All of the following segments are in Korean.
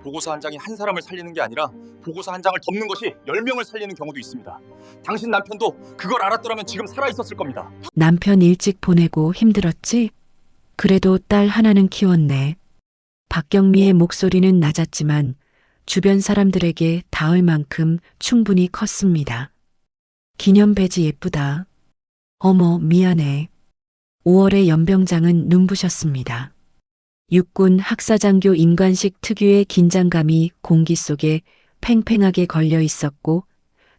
보고서 한 장이 한 사람을 살리는 게 아니라 보고서 한 장을 덮는 것이 10명을 살리는 경우도 있습니다. 당신 남편도 그걸 알았더라면 지금 살아있었을 겁니다. 남편 일찍 보내고 힘들었지? 그래도 딸 하나는 키웠네. 박경미의 목소리는 낮았지만 주변 사람들에게 닿을 만큼 충분히 컸습니다. 기념 배지 예쁘다. 어머, 미안해. 5월의 연병장은 눈부셨습니다. 육군 학사장교 임관식 특유의 긴장감이 공기 속에 팽팽하게 걸려 있었고,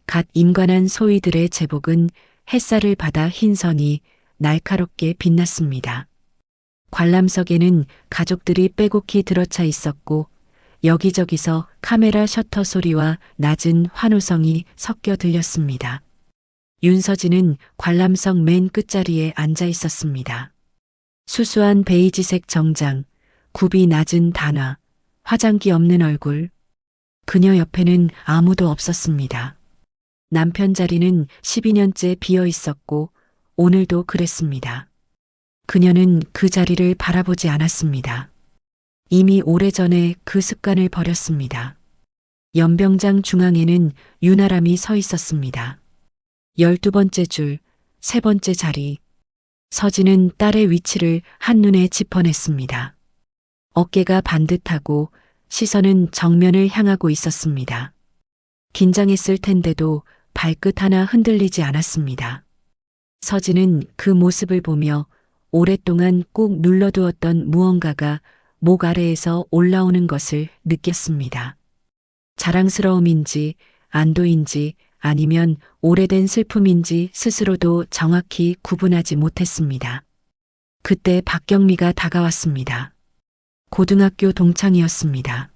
갓 임관한 소위들의 제복은 햇살을 받아 흰선이 날카롭게 빛났습니다. 관람석에는 가족들이 빼곡히 들어차 있었고, 여기저기서 카메라 셔터 소리와 낮은 환호성이 섞여 들렸습니다. 윤서진은 관람석 맨 끝자리에 앉아 있었습니다. 수수한 베이지색 정장, 굽이 낮은 단화, 화장기 없는 얼굴. 그녀 옆에는 아무도 없었습니다. 남편 자리는 12년째 비어 있었고 오늘도 그랬습니다. 그녀는 그 자리를 바라보지 않았습니다. 이미 오래전에 그 습관을 버렸습니다. 연병장 중앙에는 윤아람이 서 있었습니다. 12번째 줄, 3번째 자리. 서진은 딸의 위치를 한눈에 짚어냈습니다. 어깨가 반듯하고 시선은 정면을 향하고 있었습니다. 긴장했을 텐데도 발끝 하나 흔들리지 않았습니다. 서진은 그 모습을 보며 오랫동안 꾹 눌러두었던 무언가가 목 아래에서 올라오는 것을 느꼈습니다. 자랑스러움인지 안도인지 아니면 오래된 슬픔인지 스스로도 정확히 구분하지 못했습니다. 그때 박경미가 다가왔습니다. 고등학교 동창이었습니다.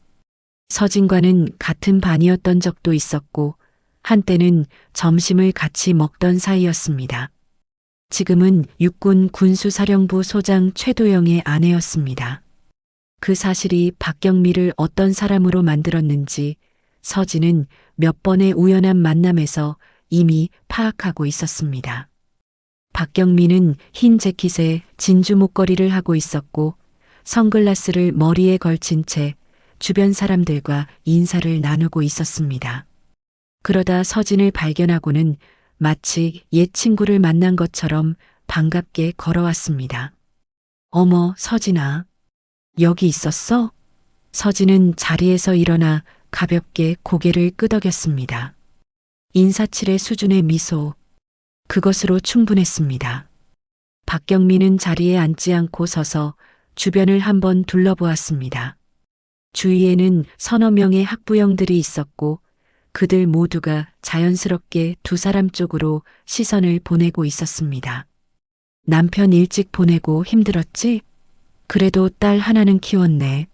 서진과는 같은 반이었던 적도 있었고 한때는 점심을 같이 먹던 사이였습니다. 지금은 육군 군수사령부 소장 최도영의 아내였습니다. 그 사실이 박경미를 어떤 사람으로 만들었는지 서진은 몇 번의 우연한 만남에서 이미 파악하고 있었습니다. 박경미는 흰 재킷에 진주 목걸이를 하고 있었고 선글라스를 머리에 걸친 채 주변 사람들과 인사를 나누고 있었습니다. 그러다 서진을 발견하고는 마치 옛 친구를 만난 것처럼 반갑게 걸어왔습니다. 어머, 서진아. 여기 있었어? 서진은 자리에서 일어나 가볍게 고개를 끄덕였습니다. 인사치레 수준의 미소. 그것으로 충분했습니다. 박경미는 자리에 앉지 않고 서서 주변을 한번 둘러보았습니다. 주위에는 서너 명의 학부형들이 있었고 그들 모두가 자연스럽게 두 사람 쪽으로 시선을 보내고 있었습니다. 남편 일찍 보내고 힘들었지? 그래도 딸 하나는 키웠네.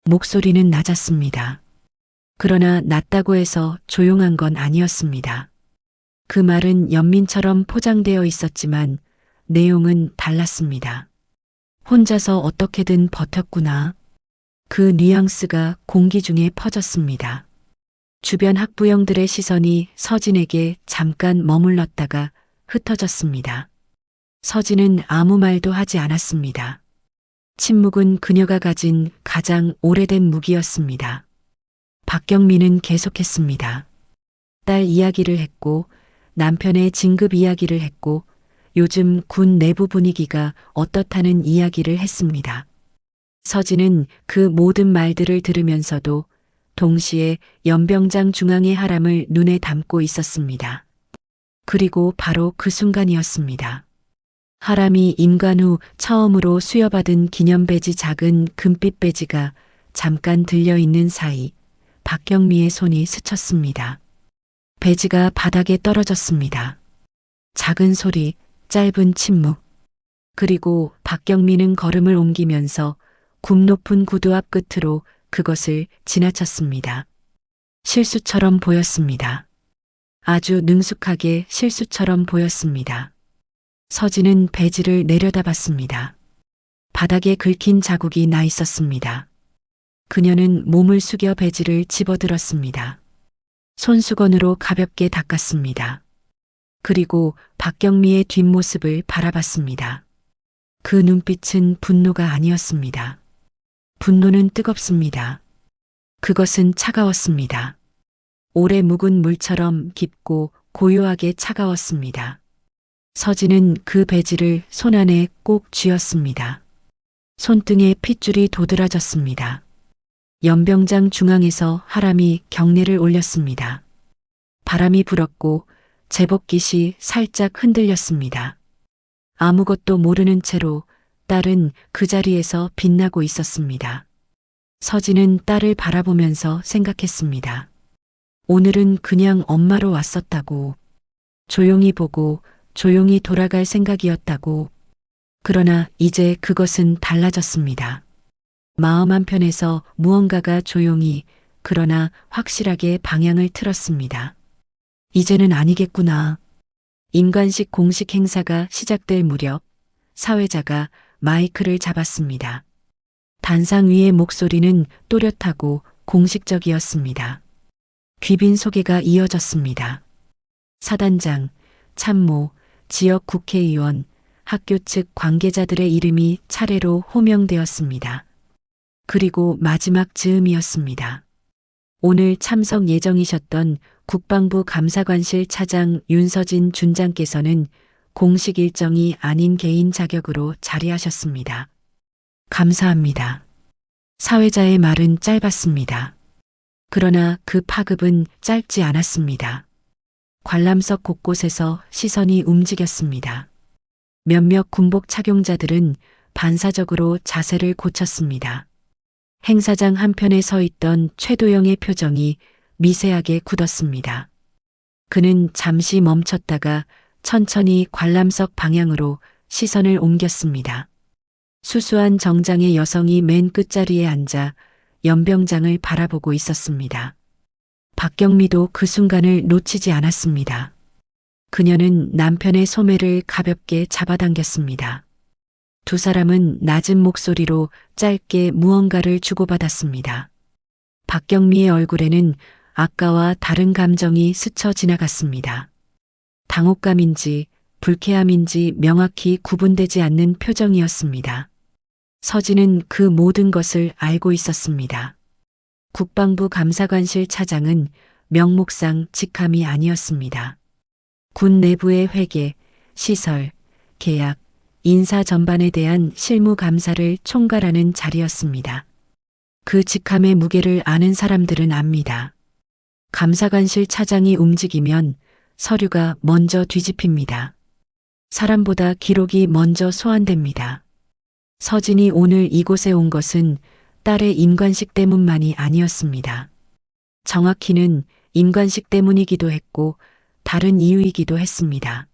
목소리는 낮았습니다. 그러나 낮다고 해서 조용한 건 아니었습니다. 그 말은 연민처럼 포장되어 있었지만 내용은 달랐습니다. 혼자서 어떻게든 버텼구나. 그 뉘앙스가 공기 중에 퍼졌습니다. 주변 학부형들의 시선이 서진에게 잠깐 머물렀다가 흩어졌습니다. 서진은 아무 말도 하지 않았습니다. 침묵은 그녀가 가진 가장 오래된 무기였습니다. 박경미는 계속했습니다. 딸 이야기를 했고 남편의 진급 이야기를 했고 요즘 군 내부 분위기가 어떻다는 이야기를 했습니다. 서진은 그 모든 말들을 들으면서도 동시에 연병장 중앙의 하람을 눈에 담고 있었습니다. 그리고 바로 그 순간이었습니다. 하람이 임관 후 처음으로 수여받은 기념배지 작은 금빛 배지가 잠깐 들려있는 사이 박경미의 손이 스쳤습니다. 배지가 바닥에 떨어졌습니다. 작은 소리, 짧은 침묵. 그리고 박경미는 걸음을 옮기면서 굽 높은 구두 앞 끝으로 그것을 지나쳤습니다. 실수처럼 보였습니다. 아주 능숙하게 실수처럼 보였습니다. 서진은 배지를 내려다봤습니다. 바닥에 긁힌 자국이 나 있었습니다. 그녀는 몸을 숙여 배지를 집어들었습니다. 손수건으로 가볍게 닦았습니다. 그리고 박경미의 뒷모습을 바라봤습니다. 그 눈빛은 분노가 아니었습니다. 분노는 뜨겁습니다. 그것은 차가웠습니다. 오래 묵은 물처럼 깊고 고요하게 차가웠습니다. 서진은 그 배지를 손 안에 꼭 쥐었습니다. 손등에 핏줄이 도드라졌습니다. 연병장 중앙에서 하람이 경례를 올렸습니다. 바람이 불었고 제복깃이 살짝 흔들렸습니다. 아무것도 모르는 채로 딸은 그 자리에서 빛나고 있었습니다. 서진은 딸을 바라보면서 생각했습니다. 오늘은 그냥 엄마로 왔었다고. 조용히 보고 조용히 돌아갈 생각이었다고. 그러나 이제 그것은 달라졌습니다. 마음 한편에서 무언가가 조용히 그러나 확실하게 방향을 틀었습니다. 이제는 아니겠구나. 임관식 공식 행사가 시작될 무렵 사회자가 마이크를 잡았습니다. 단상 위의 목소리는 또렷하고 공식적이었습니다. 귀빈 소개가 이어졌습니다. 사단장, 참모, 지역 국회의원, 학교 측 관계자들의 이름이 차례로 호명되었습니다. 그리고 마지막 즈음이었습니다. 오늘 참석 예정이셨던 국방부 감사관실 차장 윤서진 준장께서는 공식 일정이 아닌 개인 자격으로 자리하셨습니다. 감사합니다. 사회자의 말은 짧았습니다. 그러나 그 파급은 짧지 않았습니다. 관람석 곳곳에서 시선이 움직였습니다. 몇몇 군복 착용자들은 반사적으로 자세를 고쳤습니다. 행사장 한편에 서 있던 최도영의 표정이 미세하게 굳었습니다. 그는 잠시 멈췄다가 천천히 관람석 방향으로 시선을 옮겼습니다. 수수한 정장의 여성이 맨 끝자리에 앉아 연병장을 바라보고 있었습니다. 박경미도 그 순간을 놓치지 않았습니다. 그녀는 남편의 소매를 가볍게 잡아당겼습니다. 두 사람은 낮은 목소리로 짧게 무언가를 주고받았습니다. 박경미의 얼굴에는 아까와 다른 감정이 스쳐 지나갔습니다. 당혹감인지 불쾌함인지 명확히 구분되지 않는 표정이었습니다. 서진은 그 모든 것을 알고 있었습니다. 국방부 감사관실 차장은 명목상 직함이 아니었습니다. 군 내부의 회계, 시설, 계약, 인사 전반에 대한 실무 감사를 총괄하는 자리였습니다. 그 직함의 무게를 아는 사람들은 압니다. 감사관실 차장이 움직이면 서류가 먼저 뒤집힙니다. 사람보다 기록이 먼저 소환됩니다. 서진이 오늘 이곳에 온 것은 딸의 임관식 때문만이 아니었습니다. 정확히는 임관식 때문이기도 했고 다른 이유이기도 했습니다.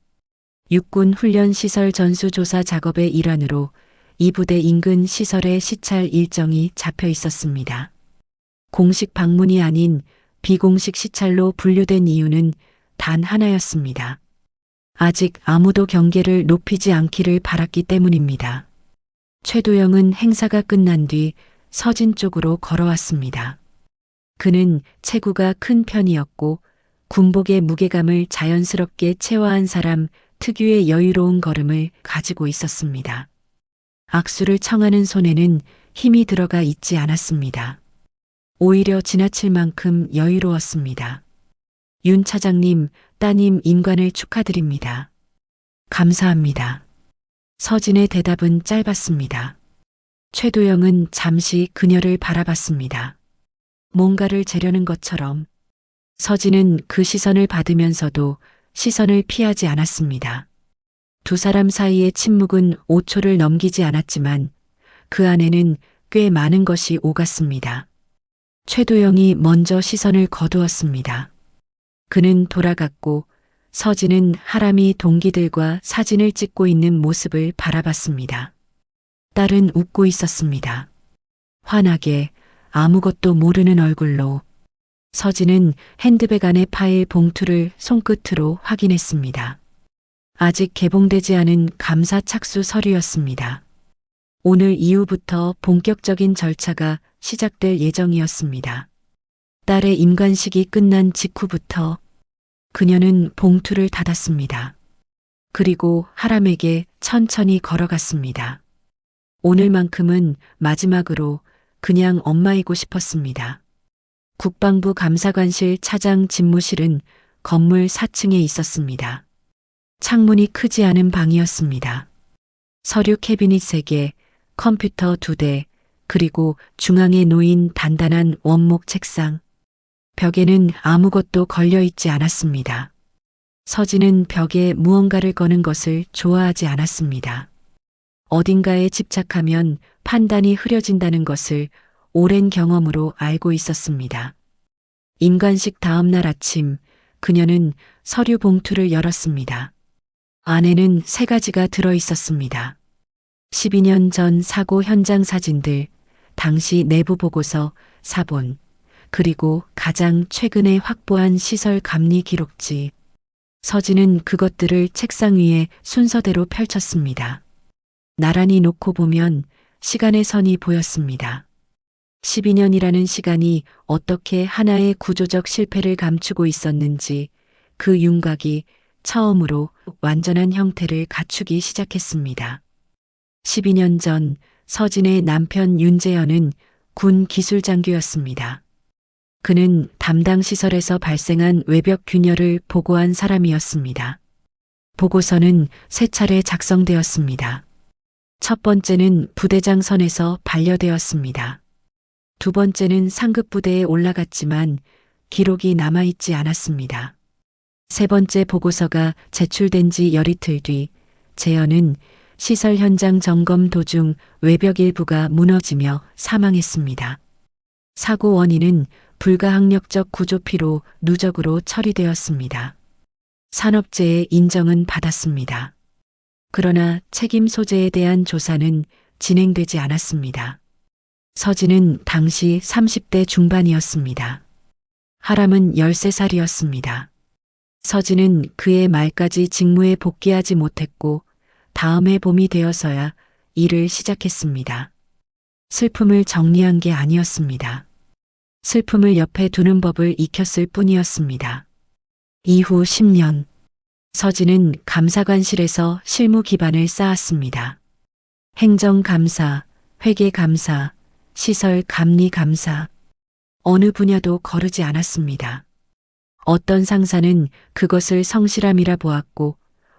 육군 훈련 시설 전수조사 작업의 일환으로 이 부대 인근 시설의 시찰 일정이 잡혀 있었습니다. 공식 방문이 아닌 비공식 시찰로 분류된 이유는 단 하나였습니다. 아직 아무도 경계를 높이지 않기를 바랐기 때문입니다. 최도영은 행사가 끝난 뒤 서진 쪽으로 걸어왔습니다. 그는 체구가 큰 편이었고 군복의 무게감을 자연스럽게 체화한 사람 특유의 여유로운 걸음을 가지고 있었습니다. 악수를 청하는 손에는 힘이 들어가 있지 않았습니다. 오히려 지나칠 만큼 여유로웠습니다. 윤 차장님, 따님 임관을 축하드립니다. 감사합니다. 서진의 대답은 짧았습니다. 최도영은 잠시 그녀를 바라봤습니다. 뭔가를 재려는 것처럼. 서진은 그 시선을 받으면서도 시선을 피하지 않았습니다. 두 사람 사이의 침묵은 5초를 넘기지 않았지만 그 안에는 꽤 많은 것이 오갔습니다. 최도영이 먼저 시선을 거두었습니다. 그는 돌아갔고 서진은 하람이 동기들과 사진을 찍고 있는 모습을 바라봤습니다. 딸은 웃고 있었습니다. 환하게 아무것도 모르는 얼굴로. 서진은 핸드백 안의 파일 봉투를 손끝으로 확인했습니다. 아직 개봉되지 않은 감사 착수 서류였습니다. 오늘 이후부터 본격적인 절차가 시작될 예정이었습니다. 딸의 임관식이 끝난 직후부터 그녀는 봉투를 닫았습니다. 그리고 하람에게 천천히 걸어갔습니다. 오늘만큼은 마지막으로 그냥 엄마이고 싶었습니다. 국방부 감사관실 차장 집무실은 건물 4층에 있었습니다. 창문이 크지 않은 방이었습니다. 서류 캐비닛 3개, 컴퓨터 2대, 그리고 중앙에 놓인 단단한 원목 책상. 벽에는 아무것도 걸려 있지 않았습니다. 서진은 벽에 무언가를 거는 것을 좋아하지 않았습니다. 어딘가에 집착하면 판단이 흐려진다는 것을 오랜 경험으로 알고 있었습니다. 임관식 다음 날 아침, 그녀는 서류 봉투를 열었습니다. 안에는 3가지가 들어 있었습니다. 12년 전 사고 현장 사진들, 당시 내부 보고서, 사본, 그리고 가장 최근에 확보한 시설 감리 기록지. 서진은 그것들을 책상 위에 순서대로 펼쳤습니다. 나란히 놓고 보면 시간의 선이 보였습니다. 12년이라는 시간이 어떻게 하나의 구조적 실패를 감추고 있었는지 그 윤곽이 처음으로 완전한 형태를 갖추기 시작했습니다. 12년 전 서진의 남편 윤재현은 군 기술장교였습니다. 그는 담당 시설에서 발생한 외벽 균열을 보고한 사람이었습니다. 보고서는 3차례 작성되었습니다. 첫 번째는 부대장 선에서 반려되었습니다. 2번째는 상급 부대에 올라갔지만 기록이 남아있지 않았습니다. 3번째 보고서가 제출된 지 열이틀 뒤 재현은 시설 현장 점검 도중 외벽 일부가 무너지며 사망했습니다. 사고 원인은 불가항력적 구조피로 누적으로 처리되었습니다. 산업재해 인정은 받았습니다. 그러나 책임 소재에 대한 조사는 진행되지 않았습니다. 서진은 당시 30대 중반이었습니다. 하람은 13살이었습니다. 서진은 그의 말까지 직무에 복귀하지 못했고 다음 해 봄이 되어서야 일을 시작했습니다. 슬픔을 정리한 게 아니었습니다. 슬픔을 옆에 두는 법을 익혔을 뿐이었습니다. 이후 10년, 서진은 감사관실에서 실무 기반을 쌓았습니다. 행정감사, 회계감사, 시설 감리감사, 어느 분야도 거르지 않았습니다. 어떤 상사는 그것을 성실함이라 보았고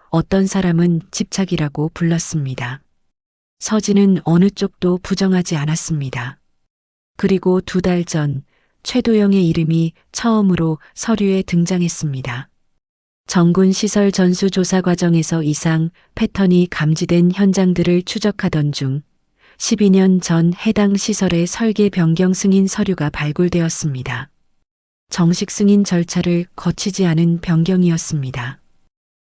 어떤 사람은 집착이라고 불렀습니다. 서진은 어느 쪽도 부정하지 않았습니다. 그리고 2달 전 최도영의 이름이 처음으로 서류에 등장했습니다. 정군 시설 전수 조사 과정에서 이상 패턴이 감지된 현장들을 추적하던 중 12년 전 해당 시설의 설계 변경 승인 서류가 발굴되었습니다. 정식 승인 절차를 거치지 않은 변경이었습니다.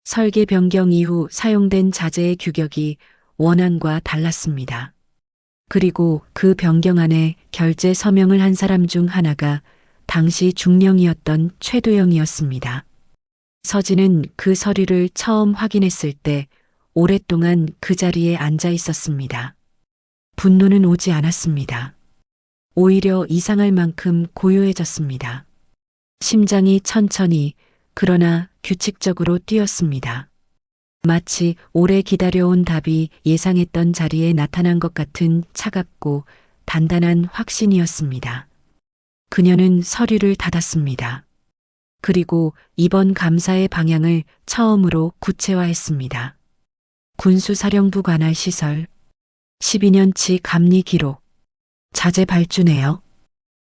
설계 변경 이후 사용된 자재의 규격이 원안과 달랐습니다. 그리고 그 변경안에 결재 서명을 한 사람 중 하나가 당시 중령이었던 최도영이었습니다. 서진은 그 서류를 처음 확인했을 때 오랫동안 그 자리에 앉아 있었습니다. 분노는 오지 않았습니다. 오히려 이상할 만큼 고요해졌습니다. 심장이 천천히 그러나 규칙적으로 뛰었습니다. 마치 오래 기다려온 답이 예상했던 자리에 나타난 것 같은 차갑고 단단한 확신이었습니다. 그녀는 서류를 닫았습니다. 그리고 이번 감사의 방향을 처음으로 구체화했습니다. 군수사령부 관할 시설, 12년치 감리 기록, 자재 발주내역,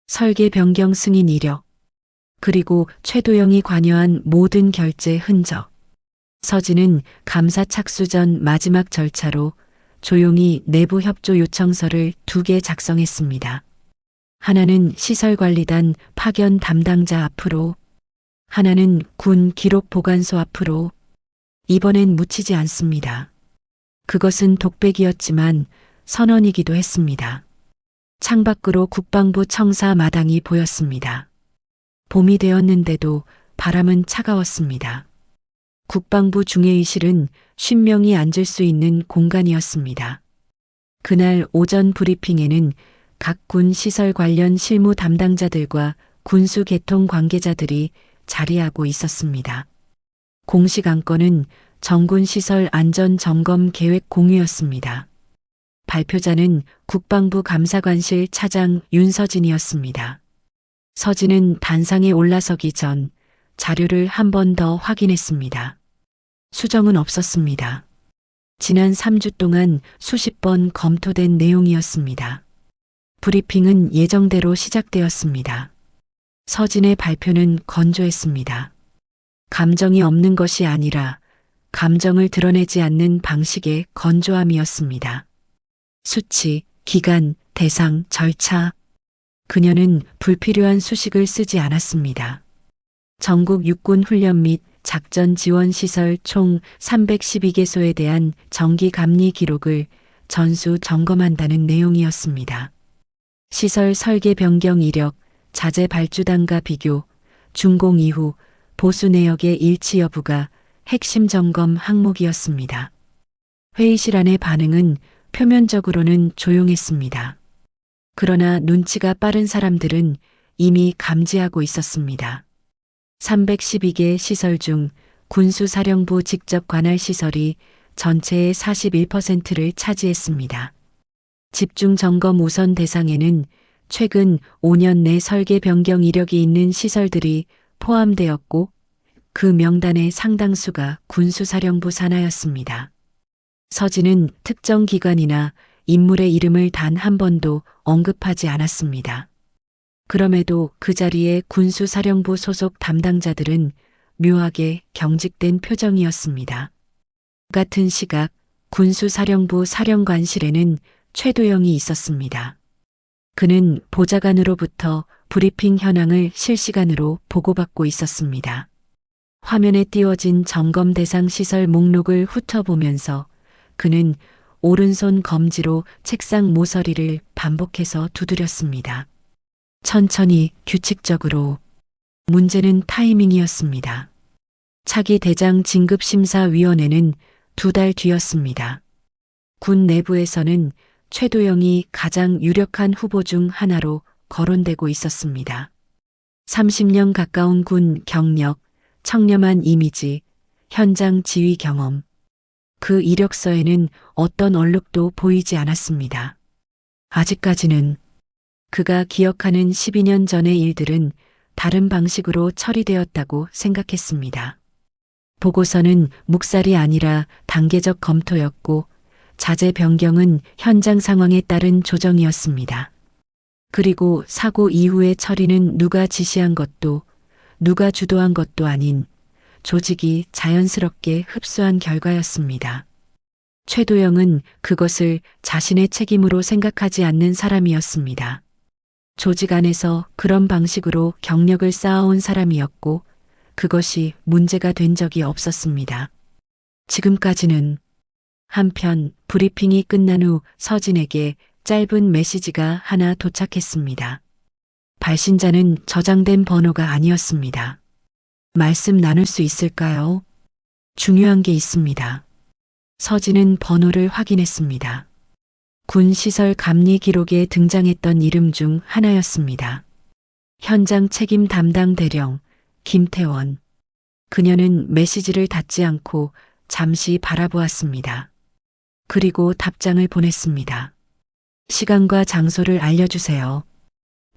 설계 변경 승인 이력, 그리고 최도영이 관여한 모든 결제 흔적. 서진은 감사 착수 전 마지막 절차로 조용히 내부 협조 요청서를 2개 작성했습니다. 하나는 시설관리단 파견 담당자 앞으로, 하나는 군 기록보관소 앞으로. 이번엔 묻히지 않습니다. 그것은 독백이었지만 선언이기도 했습니다. 창밖으로 국방부 청사 마당이 보였습니다. 봄이 되었는데도 바람은 차가웠습니다. 국방부 중회의실은 50명이 앉을 수 있는 공간이었습니다. 그날 오전 브리핑에는 각 군 시설 관련 실무 담당자들과 군수 개통 관계자들이 자리하고 있었습니다. 공식 안건은 정군 시설 안전 점검 계획 공유였습니다. 발표자는 국방부 감사관실 차장 윤서진이었습니다. 서진은 단상에 올라서기 전 자료를 한 번 더 확인했습니다. 수정은 없었습니다. 지난 3주 동안 수십 번 검토된 내용이었습니다. 브리핑은 예정대로 시작되었습니다. 서진의 발표는 건조했습니다. 감정이 없는 것이 아니라 감정을 드러내지 않는 방식의 건조함이었습니다. 수치, 기간, 대상, 절차. 그녀는 불필요한 수식을 쓰지 않았습니다. 전국 육군 훈련 및 작전 지원 시설 총 312개소에 대한 정기 감리 기록을 전수 점검한다는 내용이었습니다. 시설 설계 변경 이력, 자재 발주단과 비교, 준공 이후 보수 내역의 일치 여부가 핵심 점검 항목이었습니다. 회의실 안의 반응은 표면적으로는 조용했습니다. 그러나 눈치가 빠른 사람들은 이미 감지하고 있었습니다. 312개 시설 중 군수사령부 직접 관할 시설이 전체의 41%를 차지했습니다. 집중 점검 우선 대상에는 최근 5년 내 설계 변경 이력이 있는 시설들이 포함되었고 그 명단의 상당수가 군수사령부 산하였습니다. 서진은 특정 기관이나 인물의 이름을 단 한 번도 언급하지 않았습니다. 그럼에도 그 자리에 군수사령부 소속 담당자들은 묘하게 경직된 표정이었습니다. 같은 시각 군수사령부 사령관실에는 최도영이 있었습니다. 그는 보좌관으로부터 브리핑 현황을 실시간으로 보고받고 있었습니다. 화면에 띄워진 점검 대상 시설 목록을 훑어보면서 그는 오른손 검지로 책상 모서리를 반복해서 두드렸습니다. 천천히 규칙적으로. 문제는 타이밍이었습니다. 차기 대장 진급심사위원회는 2달 뒤였습니다. 군 내부에서는 최도영이 가장 유력한 후보 중 하나로 거론되고 있었습니다. 30년 가까운 군 경력, 청렴한 이미지, 현장 지휘 경험. 그 이력서에는 어떤 얼룩도 보이지 않았습니다. 아직까지는 그가 기억하는 12년 전의 일들은 다른 방식으로 처리되었다고 생각했습니다. 보고서는 묵살이 아니라 단계적 검토였고 자재 변경은 현장 상황에 따른 조정이었습니다. 그리고 사고 이후의 처리는 누가 지시한 것도 누가 주도한 것도 아닌 조직이 자연스럽게 흡수한 결과였습니다. 최도영은 그것을 자신의 책임으로 생각하지 않는 사람이었습니다. 조직 안에서 그런 방식으로 경력을 쌓아온 사람이었고 그것이 문제가 된 적이 없었습니다. 지금까지는. 한편 브리핑이 끝난 후 서진에게 짧은 메시지가 하나 도착했습니다. 발신자는 저장된 번호가 아니었습니다. 말씀 나눌 수 있을까요? 중요한 게 있습니다. 서진은 번호를 확인했습니다. 군 시설 감리 기록에 등장했던 이름 중 하나였습니다. 현장 책임 담당 대령 김태원. 그녀는 메시지를 닫지 않고 잠시 바라보았습니다. 그리고 답장을 보냈습니다. 시간과 장소를 알려주세요.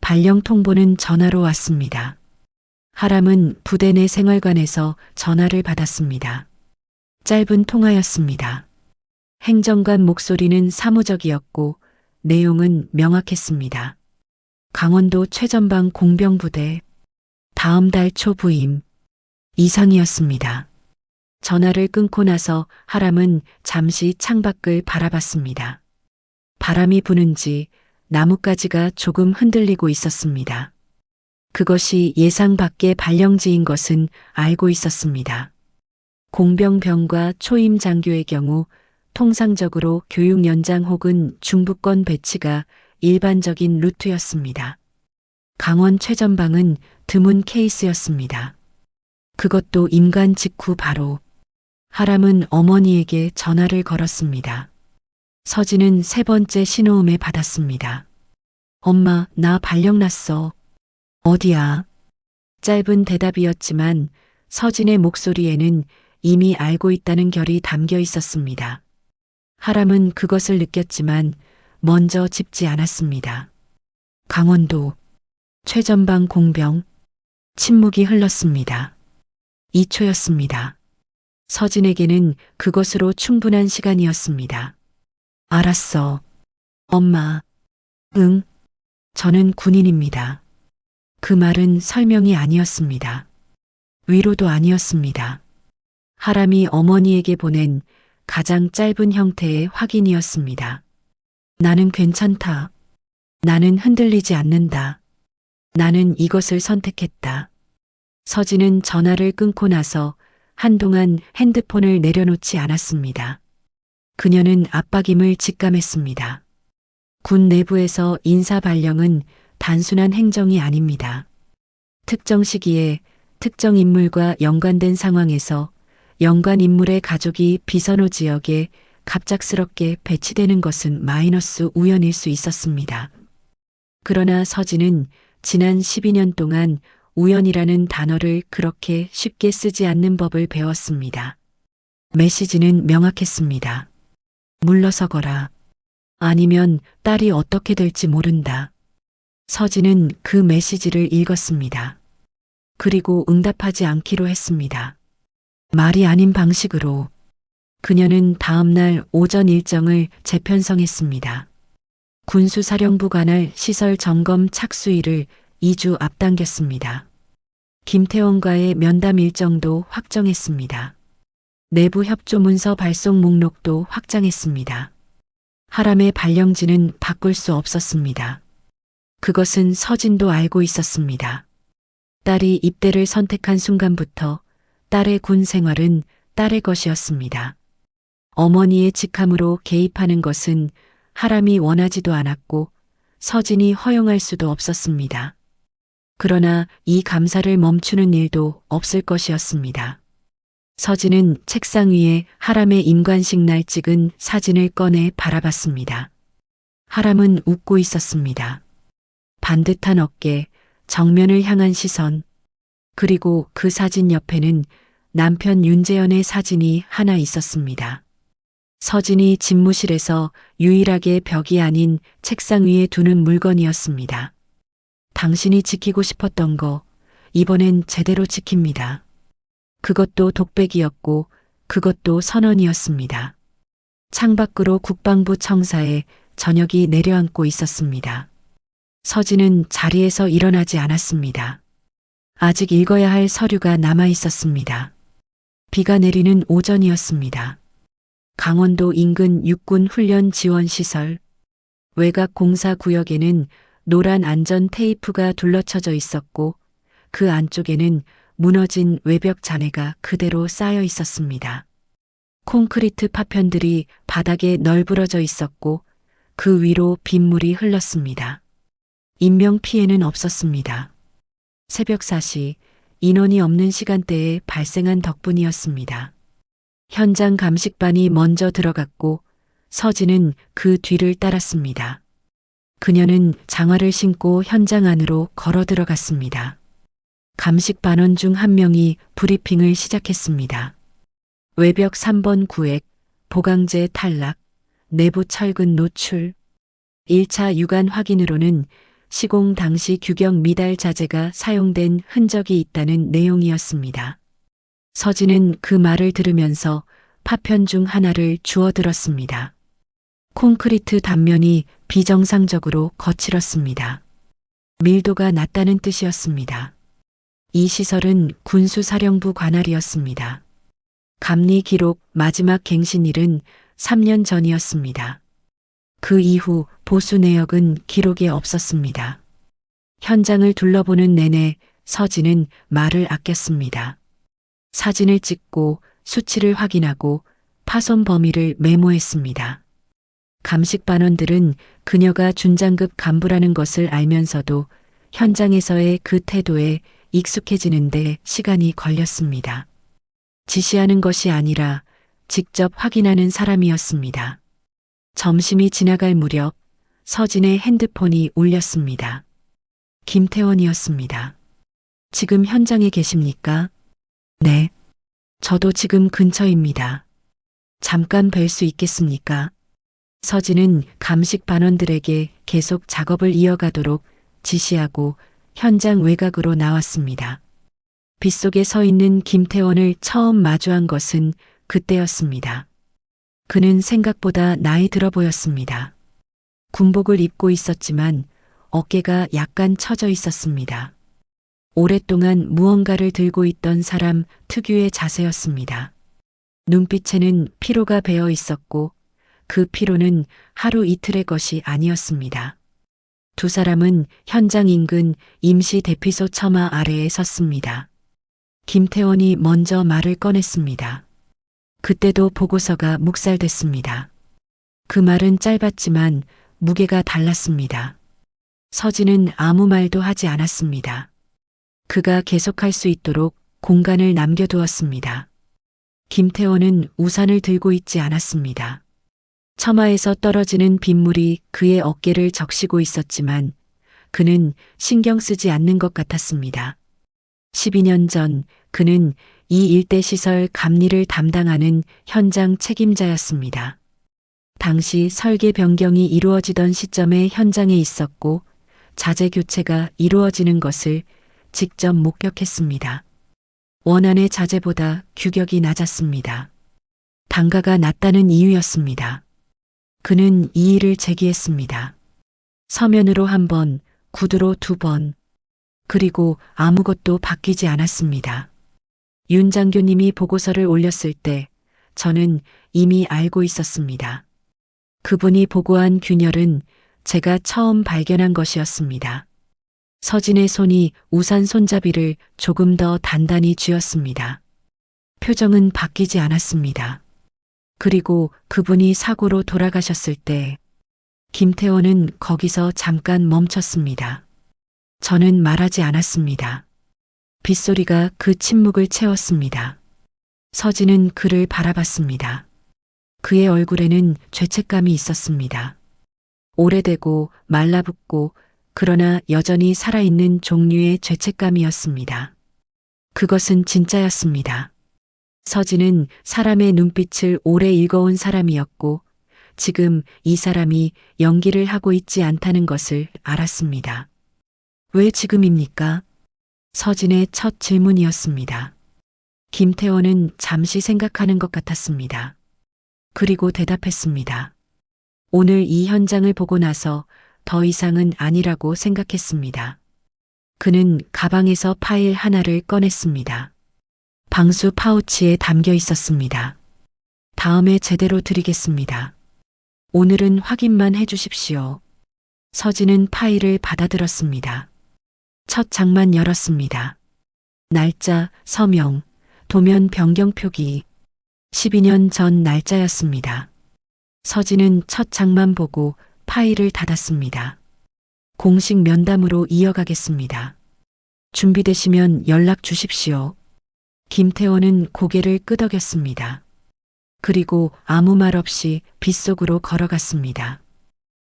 발령 통보는 전화로 왔습니다. 하람은 부대 내 생활관에서 전화를 받았습니다. 짧은 통화였습니다. 행정관 목소리는 사무적이었고 내용은 명확했습니다. 강원도 최전방 공병부대 다음 달 초 부임. 이상이었습니다. 전화를 끊고 나서 하람은 잠시 창밖을 바라봤습니다. 바람이 부는지 나뭇가지가 조금 흔들리고 있었습니다. 그것이 예상 밖의 발령지인 것은 알고 있었습니다. 공병병과 초임 장교의 경우 통상적으로 교육 연장 혹은 중부권 배치가 일반적인 루트였습니다. 강원 최전방은 드문 케이스였습니다. 그것도 임관 직후 바로. 하람은 어머니에게 전화를 걸었습니다. 서진은 3번째 신호음에 받았습니다. 엄마, 나 발령 났어. 어디야? 짧은 대답이었지만 서진의 목소리에는 이미 알고 있다는 결이 담겨 있었습니다. 하람은 그것을 느꼈지만 먼저 짚지 않았습니다. 강원도. 최전방 공병. 침묵이 흘렀습니다. 2초였습니다. 서진에게는 그것으로 충분한 시간이었습니다. 알았어. 엄마. 응. 저는 군인입니다. 그 말은 설명이 아니었습니다. 위로도 아니었습니다. 하람이 어머니에게 보낸 가장 짧은 형태의 확인이었습니다. 나는 괜찮다. 나는 흔들리지 않는다. 나는 이것을 선택했다. 서진은 전화를 끊고 나서 한동안 핸드폰을 내려놓지 않았습니다. 그녀는 압박임을 직감했습니다. 군 내부에서 인사 발령은 단순한 행정이 아닙니다. 특정 시기에 특정 인물과 연관된 상황에서 연관 인물의 가족이 비선호 지역에 갑작스럽게 배치되는 것은 마이너스 우연일 수 있었습니다. 그러나 서진은 지난 12년 동안 우연이라는 단어를 그렇게 쉽게 쓰지 않는 법을 배웠습니다. 메시지는 명확했습니다. 물러서거라. 아니면 딸이 어떻게 될지 모른다. 서진은 그 메시지를 읽었습니다. 그리고 응답하지 않기로 했습니다. 말이 아닌 방식으로. 그녀는 다음 날 오전 일정을 재편성했습니다. 군수사령부 관할 시설 점검 착수일을 2주 앞당겼습니다. 김태원과의 면담 일정도 확정했습니다. 내부 협조 문서 발송 목록도 확장했습니다. 하람의 발령지는 바꿀 수 없었습니다. 그것은 서진도 알고 있었습니다. 딸이 입대를 선택한 순간부터 딸의 군 생활은 딸의 것이었습니다. 어머니의 직함으로 개입하는 것은 하람이 원하지도 않았고 서진이 허용할 수도 없었습니다. 그러나 이 감사를 멈추는 일도 없을 것이었습니다. 서진은 책상 위에 하람의 임관식 날 찍은 사진을 꺼내 바라봤습니다. 하람은 웃고 있었습니다. 반듯한 어깨, 정면을 향한 시선, 그리고 그 사진 옆에는 남편 윤재현의 사진이 하나 있었습니다. 서진이 집무실에서 유일하게 벽이 아닌 책상 위에 두는 물건이었습니다. 당신이 지키고 싶었던 거, 이번엔 제대로 지킵니다. 그것도 독백이었고, 그것도 선언이었습니다. 창밖으로 국방부 청사에 저녁이 내려앉고 있었습니다. 서진은 자리에서 일어나지 않았습니다. 아직 읽어야 할 서류가 남아 있었습니다. 비가 내리는 오전이었습니다. 강원도 인근 육군 훈련 지원 시설, 외곽 공사 구역에는 노란 안전 테이프가 둘러쳐져 있었고 그 안쪽에는 무너진 외벽 잔해가 그대로 쌓여 있었습니다. 콘크리트 파편들이 바닥에 널브러져 있었고 그 위로 빗물이 흘렀습니다. 인명 피해는 없었습니다. 새벽 4시, 인원이 없는 시간대에 발생한 덕분이었습니다. 현장 감식반이 먼저 들어갔고 서진은 그 뒤를 따랐습니다. 그녀는 장화를 신고 현장 안으로 걸어 들어갔습니다. 감식반원 중 한 명이 브리핑을 시작했습니다. 외벽 3번 구획, 보강재 탈락, 내부 철근 노출. 1차 육안 확인으로는 시공 당시 규격 미달 자재가 사용된 흔적이 있다는 내용이었습니다. 서진은 그 말을 들으면서 파편 중 하나를 주워들었습니다. 콘크리트 단면이 비정상적으로 거칠었습니다. 밀도가 낮다는 뜻이었습니다. 이 시설은 군수사령부 관할이었습니다. 감리 기록 마지막 갱신일은 3년 전이었습니다. 그 이후 보수 내역은 기록에 없었습니다. 현장을 둘러보는 내내 서진은 말을 아꼈습니다. 사진을 찍고 수치를 확인하고 파손 범위를 메모했습니다. 감식반원들은 그녀가 준장급 간부라는 것을 알면서도 현장에서의 그 태도에 익숙해지는데 시간이 걸렸습니다. 지시하는 것이 아니라 직접 확인하는 사람이었습니다. 점심이 지나갈 무렵 서진의 핸드폰이 울렸습니다. 김태원이었습니다. 지금 현장에 계십니까? 네. 저도 지금 근처입니다. 잠깐 뵐 수 있겠습니까? 서진은 감식 반원들에게 계속 작업을 이어가도록 지시하고 현장 외곽으로 나왔습니다. 빗속에 서 있는 김태원을 처음 마주한 것은 그때였습니다. 그는 생각보다 나이 들어 보였습니다. 군복을 입고 있었지만 어깨가 약간 처져 있었습니다. 오랫동안 무언가를 들고 있던 사람 특유의 자세였습니다. 눈빛에는 피로가 배어 있었고 그 피로는 하루 이틀의 것이 아니었습니다. 두 사람은 현장 인근 임시 대피소 처마 아래에 섰습니다. 김태원이 먼저 말을 꺼냈습니다. 그때도 보고서가 묵살됐습니다. 그 말은 짧았지만 무게가 달랐습니다. 서진은 아무 말도 하지 않았습니다. 그가 계속할 수 있도록 공간을 남겨두었습니다. 김태원은 우산을 들고 있지 않았습니다. 처마에서 떨어지는 빗물이 그의 어깨를 적시고 있었지만 그는 신경 쓰지 않는 것 같았습니다. 12년 전 그는 이 일대 시설 감리를 담당하는 현장 책임자였습니다. 당시 설계 변경이 이루어지던 시점에 현장에 있었고 자재 교체가 이루어지는 것을 직접 목격했습니다. 원안의 자재보다 규격이 낮았습니다. 단가가 낮다는 이유였습니다. 그는 이 일을 제기했습니다. 서면으로 1번, 구두로 2번, 그리고 아무것도 바뀌지 않았습니다. 윤 장교님이 보고서를 올렸을 때 저는 이미 알고 있었습니다. 그분이 보고한 균열은 제가 처음 발견한 것이었습니다. 서진의 손이 우산 손잡이를 조금 더 단단히 쥐었습니다. 표정은 바뀌지 않았습니다. 그리고 그분이 사고로 돌아가셨을 때 김태원은 거기서 잠깐 멈췄습니다. 저는 말하지 않았습니다. 빗소리가 그 침묵을 채웠습니다. 서진은 그를 바라봤습니다. 그의 얼굴에는 죄책감이 있었습니다. 오래되고 말라붙고 그러나 여전히 살아있는 종류의 죄책감이었습니다. 그것은 진짜였습니다. 서진은 사람의 눈빛을 오래 읽어온 사람이었고 지금 이 사람이 연기를 하고 있지 않다는 것을 알았습니다. 왜 지금입니까? 서진의 첫 질문이었습니다. 김태원은 잠시 생각하는 것 같았습니다. 그리고 대답했습니다. 오늘 이 현장을 보고 나서 더 이상은 아니라고 생각했습니다. 그는 가방에서 파일 하나를 꺼냈습니다. 방수 파우치에 담겨 있었습니다. 다음에 제대로 드리겠습니다. 오늘은 확인만 해주십시오. 서진은 파일을 받아들었습니다. 첫 장만 열었습니다. 날짜, 서명, 도면 변경 표기. 12년 전 날짜였습니다. 서진은 첫 장만 보고 파일을 닫았습니다. 공식 면담으로 이어가겠습니다. 준비되시면 연락 주십시오. 김태원은 고개를 끄덕였습니다. 그리고 아무 말 없이 빗속으로 걸어갔습니다.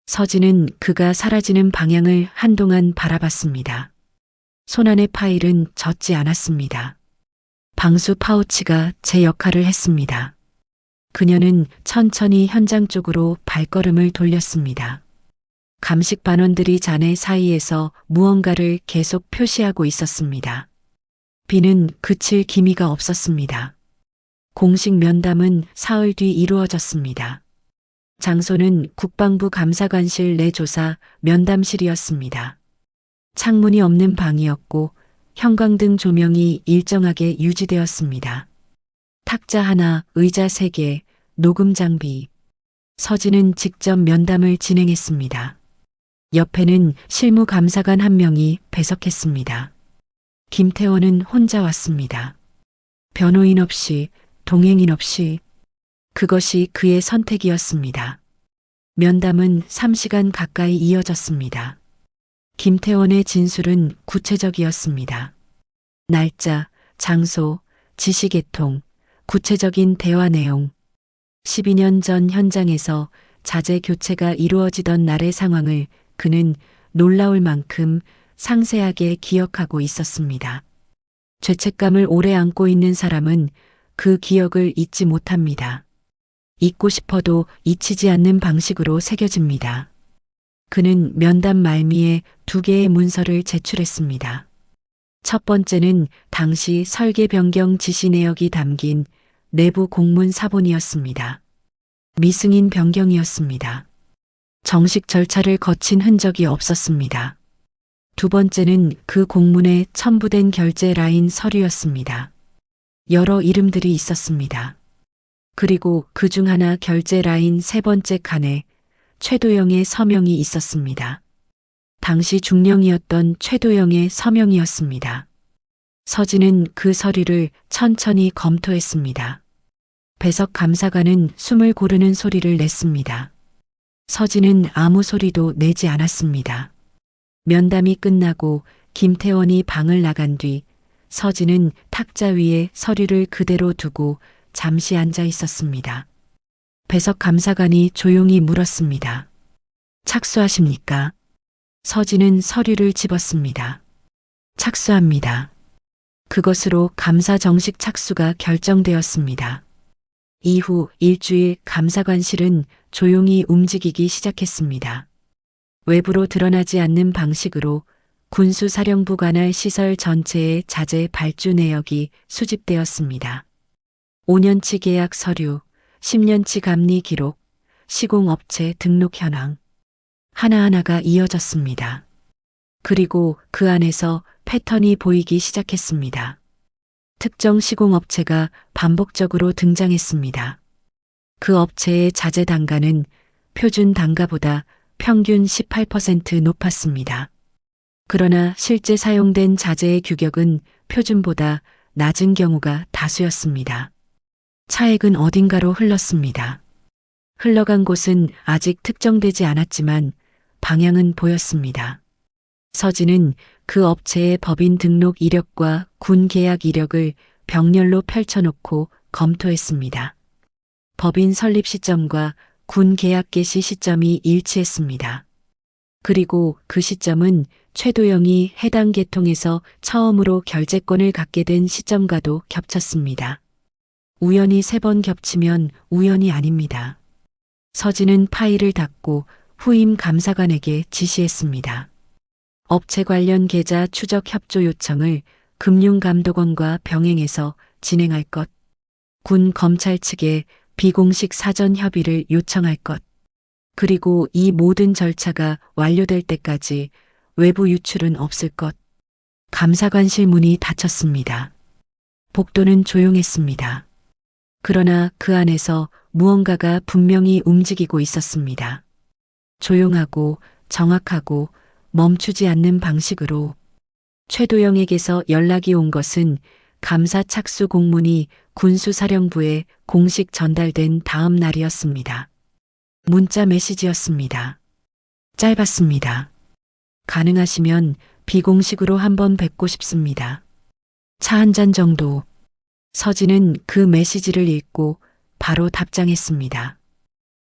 서진은 그가 사라지는 방향을 한동안 바라봤습니다. 손안의 파일은 젖지 않았습니다. 방수 파우치가 제 역할을 했습니다. 그녀는 천천히 현장 쪽으로 발걸음을 돌렸습니다. 감식 반원들이 잔해 사이에서 무언가를 계속 표시하고 있었습니다. 비는 그칠 기미가 없었습니다. 공식 면담은 사흘 뒤 이루어졌습니다. 장소는 국방부 감사관실 내 조사 면담실이었습니다. 창문이 없는 방이었고 형광등 조명이 일정하게 유지되었습니다. 탁자 하나, 의자 3개, 녹음 장비. 서진은 직접 면담을 진행했습니다. 옆에는 실무감사관 1명이 배석했습니다. 김태원은 혼자 왔습니다. 변호인 없이, 동행인 없이. 그것이 그의 선택이었습니다. 면담은 3시간 가까이 이어졌습니다. 김태원의 진술은 구체적이었습니다. 날짜, 장소, 지시 계통, 구체적인 대화 내용. 12년 전 현장에서 자재 교체가 이루어지던 날의 상황을 그는 놀라울 만큼 상세하게 기억하고 있었습니다. 죄책감을 오래 안고 있는 사람은 그 기억을 잊지 못합니다. 잊고 싶어도 잊히지 않는 방식으로 새겨집니다. 그는 면담 말미에 2개의 문서를 제출했습니다. 첫 번째는 당시 설계 변경 지시 내역이 담긴 내부 공문 사본이었습니다. 미승인 변경이었습니다. 정식 절차를 거친 흔적이 없었습니다. 두 번째는 그 공문에 첨부된 결제 라인 서류였습니다. 여러 이름들이 있었습니다. 그리고 그중 하나 결제 라인 3번째 칸에 최도영의 서명이 있었습니다. 당시 중령이었던 최도영의 서명이었습니다. 서진은 그 서류를 천천히 검토했습니다. 배석 감사관은 숨을 고르는 소리를 냈습니다. 서진은 아무 소리도 내지 않았습니다. 면담이 끝나고 김태원이 방을 나간 뒤 서진은 탁자 위에 서류를 그대로 두고 잠시 앉아 있었습니다. 배석 감사관이 조용히 물었습니다. 착수하십니까? 서진은 서류를 집었습니다. 착수합니다. 그것으로 감사 정식 착수가 결정되었습니다. 이후 일주일 감사관실은 조용히 움직이기 시작했습니다. 외부로 드러나지 않는 방식으로 군수사령부 관할 시설 전체의 자재 발주 내역이 수집되었습니다. 5년치 계약 서류, 10년치 감리 기록, 시공업체 등록 현황. 하나하나가 이어졌습니다. 그리고 그 안에서 패턴이 보이기 시작했습니다. 특정 시공업체가 반복적으로 등장했습니다. 그 업체의 자재 단가는 표준 단가보다 평균 18% 높았습니다. 그러나 실제 사용된 자재의 규격은 표준보다 낮은 경우가 다수였습니다. 차액은 어딘가로 흘렀습니다. 흘러간 곳은 아직 특정되지 않았지만 방향은 보였습니다. 서진은 그 업체의 법인 등록 이력과 군 계약 이력을 병렬로 펼쳐놓고 검토했습니다. 법인 설립 시점과 군 계약 개시 시점이 일치했습니다. 그리고 그 시점은 최도영이 해당 계통에서 처음으로 결재권을 갖게 된 시점과도 겹쳤습니다. 우연히 3번 겹치면 우연이 아닙니다. 서진은 파일을 닫고 후임 감사관에게 지시했습니다. 업체 관련 계좌 추적 협조 요청을 금융감독원과 병행해서 진행할 것, 군 검찰 측에 비공식 사전 협의를 요청할 것, 그리고 이 모든 절차가 완료될 때까지 외부 유출은 없을 것. 감사관실 문이 닫혔습니다. 복도는 조용했습니다. 그러나 그 안에서 무언가가 분명히 움직이고 있었습니다. 조용하고 정확하고 멈추지 않는 방식으로. 최도영에게서 연락이 온 것은 감사 착수 공문이 군수사령부에 공식 전달된 다음 날이었습니다. 문자 메시지였습니다. 짧았습니다. 가능하시면 비공식으로 한번 뵙고 싶습니다. 차 한 잔 정도. 서진은 그 메시지를 읽고 바로 답장했습니다.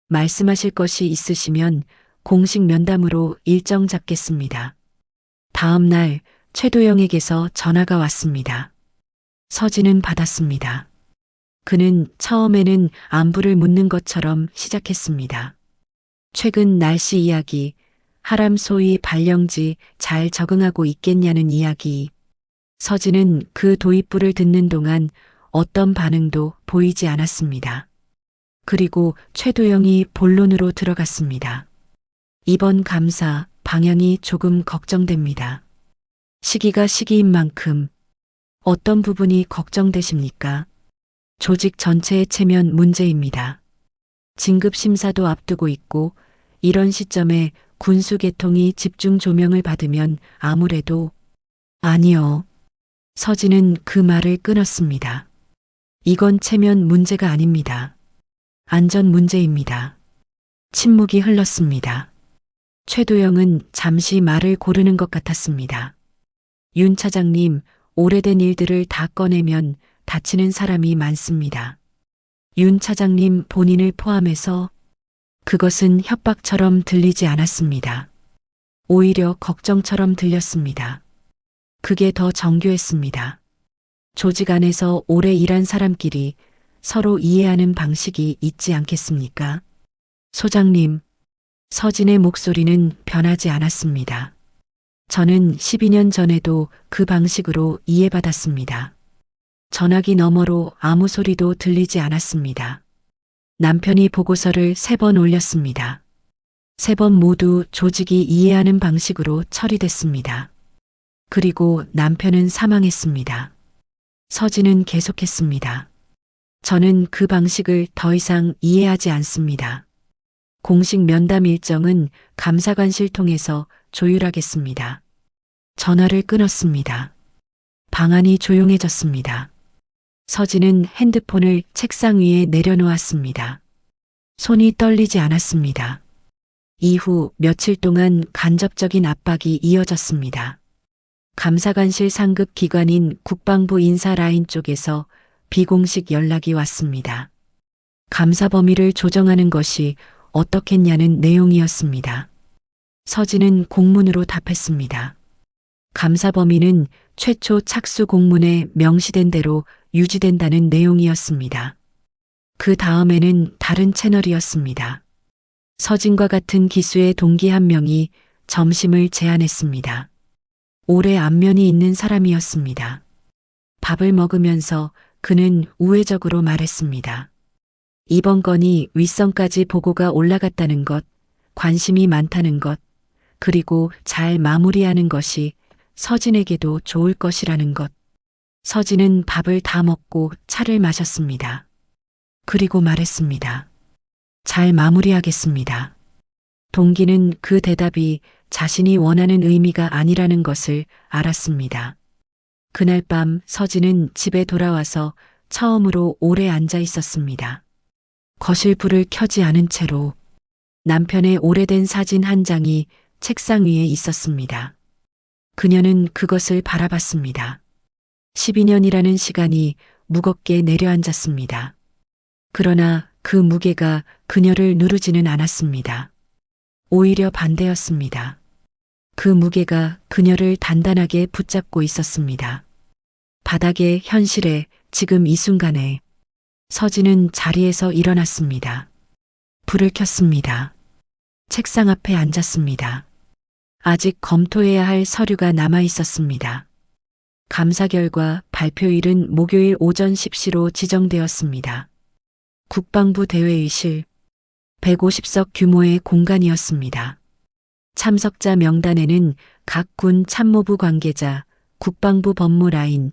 말씀하실 것이 있으시면 공식 면담으로 일정 잡겠습니다. 다음 날 최도영에게서 전화가 왔습니다. 서진은 받았습니다. 그는 처음에는 안부를 묻는 것처럼 시작했습니다. 최근 날씨 이야기, 하람 소위 발령지 잘 적응하고 있겠냐는 이야기. 서진은 그 도입부를 듣는 동안 어떤 반응도 보이지 않았습니다. 그리고 최도영이 본론으로 들어갔습니다. 이번 감사 방향이 조금 걱정됩니다. 시기가 시기인 만큼 어떤 부분이 걱정되십니까? 조직 전체의 체면 문제입니다. 진급 심사도 앞두고 있고 이런 시점에 군수 계통이 집중 조명을 받으면 아무래도 아니요. 서진은 그 말을 끊었습니다. 이건 체면 문제가 아닙니다. 안전 문제입니다. 침묵이 흘렀습니다. 최도영은 잠시 말을 고르는 것 같았습니다. 윤 차장님, 오래된 일들을 다 꺼내면 다치는 사람이 많습니다. 윤 차장님 본인을 포함해서. 그것은 협박처럼 들리지 않았습니다. 오히려 걱정처럼 들렸습니다. 그게 더 정교했습니다. 조직 안에서 오래 일한 사람끼리 서로 이해하는 방식이 있지 않겠습니까? 소장님, 서진의 목소리는 변하지 않았습니다. 저는 12년 전에도 그 방식으로 이해받았습니다. 전화기 너머로 아무 소리도 들리지 않았습니다. 남편이 보고서를 3번 올렸습니다. 3번 모두 조직이 이해하는 방식으로 처리됐습니다. 그리고 남편은 사망했습니다. 서진은 계속했습니다. 저는 그 방식을 더 이상 이해하지 않습니다. 공식 면담 일정은 감사관실 통해서 조율하겠습니다. 전화를 끊었습니다. 방안이 조용해졌습니다. 서진은 핸드폰을 책상 위에 내려놓았습니다. 손이 떨리지 않았습니다. 이후 며칠 동안 간접적인 압박이 이어졌습니다. 감사관실 상급 기관인 국방부 인사라인 쪽에서 비공식 연락이 왔습니다. 감사 범위를 조정하는 것이 어떻겠냐는 내용이었습니다. 서진은 공문으로 답했습니다. 감사 범위는 최초 착수 공문에 명시된 대로 유지된다는 내용이었습니다. 그 다음에는 다른 채널이었습니다. 서진과 같은 기수의 동기 한 명이 점심을 제안했습니다. 오래 안면이 있는 사람이었습니다. 밥을 먹으면서 그는 우회적으로 말했습니다. 이번 건이 윗선까지 보고가 올라갔다는 것, 관심이 많다는 것, 그리고 잘 마무리하는 것이 서진에게도 좋을 것이라는 것. 서진은 밥을 다 먹고 차를 마셨습니다. 그리고 말했습니다. 잘 마무리하겠습니다. 동기는 그 대답이 자신이 원하는 의미가 아니라는 것을 알았습니다. 그날 밤 서진은 집에 돌아와서 처음으로 오래 앉아 있었습니다. 거실 불을 켜지 않은 채로 남편의 오래된 사진 한 장이 책상 위에 있었습니다. 그녀는 그것을 바라봤습니다. 12년이라는 시간이 무겁게 내려앉았습니다. 그러나 그 무게가 그녀를 누르지는 않았습니다. 오히려 반대였습니다. 그 무게가 그녀를 단단하게 붙잡고 있었습니다. 바닥에, 현실에, 지금 이 순간에 서진은 자리에서 일어났습니다. 불을 켰습니다. 책상 앞에 앉았습니다. 아직 검토해야 할 서류가 남아 있었습니다. 감사 결과 발표일은 목요일 오전 10시로 지정되었습니다. 국방부 대회의실 150석 규모의 공간이었습니다. 참석자 명단에는 각 군 참모부 관계자, 국방부 법무라인,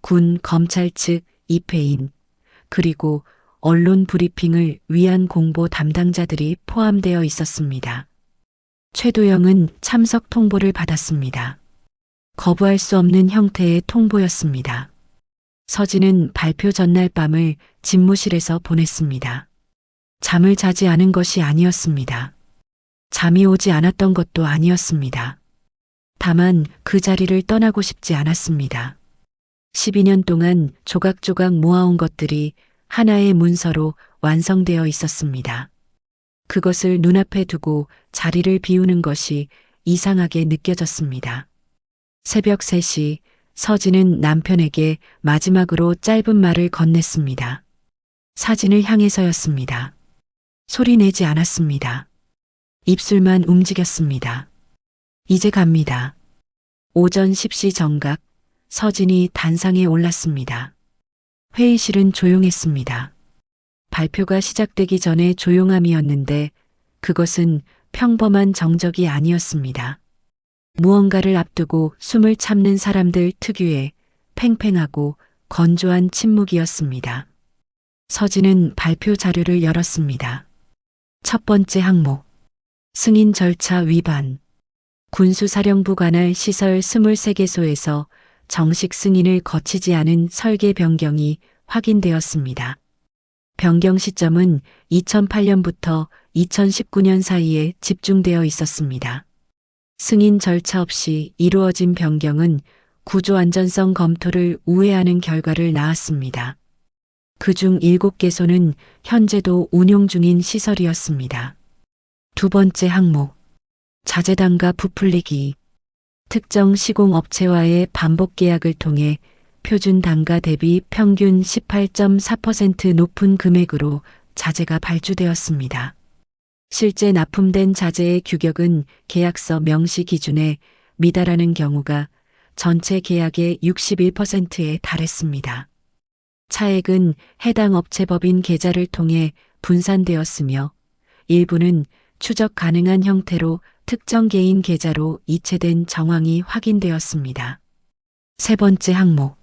군 검찰 측 입회인, 그리고 언론 브리핑을 위한 공보 담당자들이 포함되어 있었습니다. 최도영은 참석 통보를 받았습니다. 거부할 수 없는 형태의 통보였습니다. 서진은 발표 전날 밤을 집무실에서 보냈습니다. 잠을 자지 않은 것이 아니었습니다. 잠이 오지 않았던 것도 아니었습니다. 다만 그 자리를 떠나고 싶지 않았습니다. 12년 동안 조각조각 모아온 것들이 하나의 문서로 완성되어 있었습니다. 그것을 눈앞에 두고 자리를 비우는 것이 이상하게 느껴졌습니다. 새벽 3시 서진은 남편에게 마지막으로 짧은 말을 건넸습니다. 사진을 향해서였습니다. 소리 내지 않았습니다. 입술만 움직였습니다. 이제 갑니다. 오전 10시 정각 서진이 단상에 올랐습니다. 회의실은 조용했습니다. 발표가 시작되기 전에 조용함이었는데 그것은 평범한 정적이 아니었습니다. 무언가를 앞두고 숨을 참는 사람들 특유의 팽팽하고 건조한 침묵이었습니다. 서진은 발표 자료를 열었습니다. 첫 번째 항목. 승인 절차 위반. 군수사령부 관할 시설 23개소에서 정식 승인을 거치지 않은 설계 변경이 확인되었습니다. 변경 시점은 2008년부터 2019년 사이에 집중되어 있었습니다. 승인 절차 없이 이루어진 변경은 구조 안전성 검토를 우회하는 결과를 낳았습니다. 그중 7개소는 현재도 운용 중인 시설이었습니다. 두 번째 항목. 자재단가 부풀리기. 특정 시공업체와의 반복 계약을 통해 표준 단가 대비 평균 18.4% 높은 금액으로 자재가 발주되었습니다. 실제 납품된 자재의 규격은 계약서 명시 기준에 미달하는 경우가 전체 계약의 61%에 달했습니다. 차액은 해당 업체 법인 계좌를 통해 분산되었으며 일부는 추적 가능한 형태로 특정 개인 계좌로 이체된 정황이 확인되었습니다. 세 번째 항목.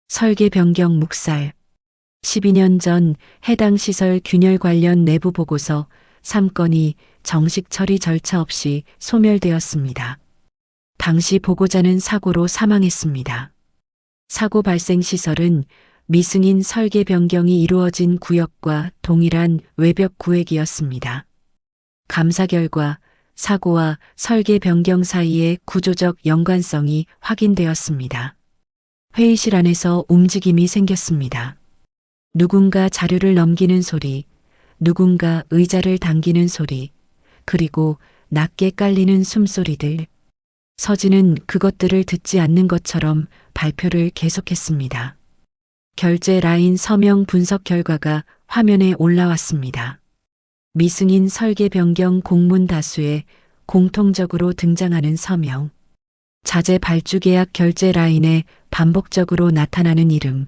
설계 변경 묵살. 12년 전 해당 시설 균열 관련 내부 보고서 3건이 정식 처리 절차 없이 소멸되었습니다. 당시 보고자는 사고로 사망했습니다. 사고 발생 시설은 미승인 설계 변경이 이루어진 구역과 동일한 외벽 구획이었습니다. 감사 결과 사고와 설계 변경 사이의 구조적 연관성이 확인되었습니다. 회의실 안에서 움직임이 생겼습니다. 누군가 자료를 넘기는 소리, 누군가 의자를 당기는 소리, 그리고 낮게 깔리는 숨소리들. 서진은 그것들을 듣지 않는 것처럼 발표를 계속했습니다. 결제 라인 서명 분석 결과가 화면에 올라왔습니다. 미승인 설계 변경 공문 다수에 공통적으로 등장하는 서명. 자재 발주 계약 결제 라인에 반복적으로 나타나는 이름.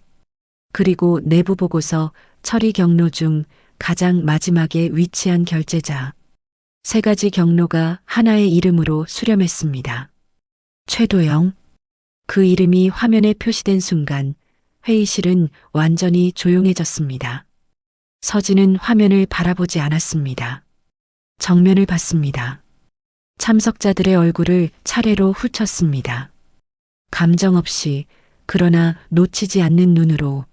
그리고 내부 보고서 처리 경로 중 가장 마지막에 위치한 결제자. 세 가지 경로가 하나의 이름으로 수렴했습니다. 최도영. 그 이름이 화면에 표시된 순간 회의실은 완전히 조용해졌습니다. 서진은 화면을 바라보지 않았습니다. 정면을 봤습니다. 참석자들의 얼굴을 차례로 훑었습니다. 감정 없이, 그러나 놓치지 않는 눈으로.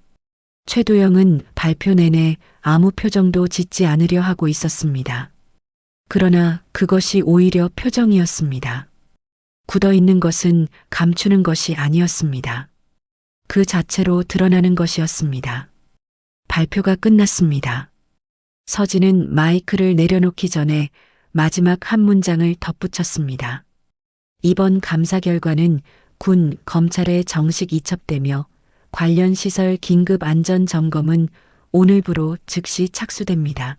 최도영은 발표 내내 아무 표정도 짓지 않으려 하고 있었습니다. 그러나 그것이 오히려 표정이었습니다. 굳어있는 것은 감추는 것이 아니었습니다. 그 자체로 드러나는 것이었습니다. 발표가 끝났습니다. 서진은 마이크를 내려놓기 전에 마지막 한 문장을 덧붙였습니다. 이번 감사 결과는 군, 검찰에 정식 이첩되며 관련 시설 긴급 안전 점검은 오늘부로 즉시 착수됩니다.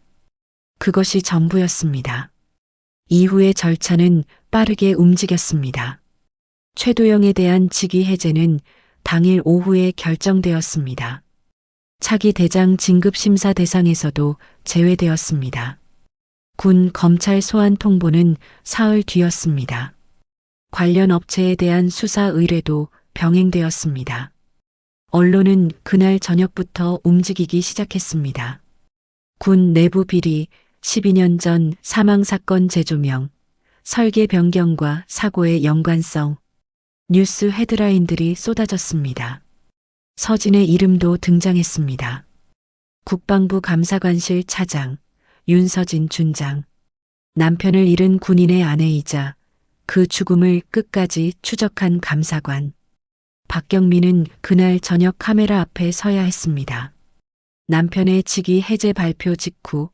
그것이 전부였습니다. 이후의 절차는 빠르게 움직였습니다. 최도영에 대한 직위 해제는 당일 오후에 결정되었습니다. 차기 대장 진급 심사 대상에서도 제외되었습니다. 군 검찰 소환 통보는 사흘 뒤였습니다. 관련 업체에 대한 수사 의뢰도 병행되었습니다. 언론은 그날 저녁부터 움직이기 시작했습니다. 군 내부 비리, 12년 전 사망사건 재조명, 설계 변경과 사고의 연관성, 뉴스 헤드라인들이 쏟아졌습니다. 서진의 이름도 등장했습니다. 국방부 감사관실 차장, 윤서진 준장, 남편을 잃은 군인의 아내이자 그 죽음을 끝까지 추적한 감사관. 박경민은 그날 저녁 카메라 앞에 서야 했습니다. 남편의 직위 해제 발표 직후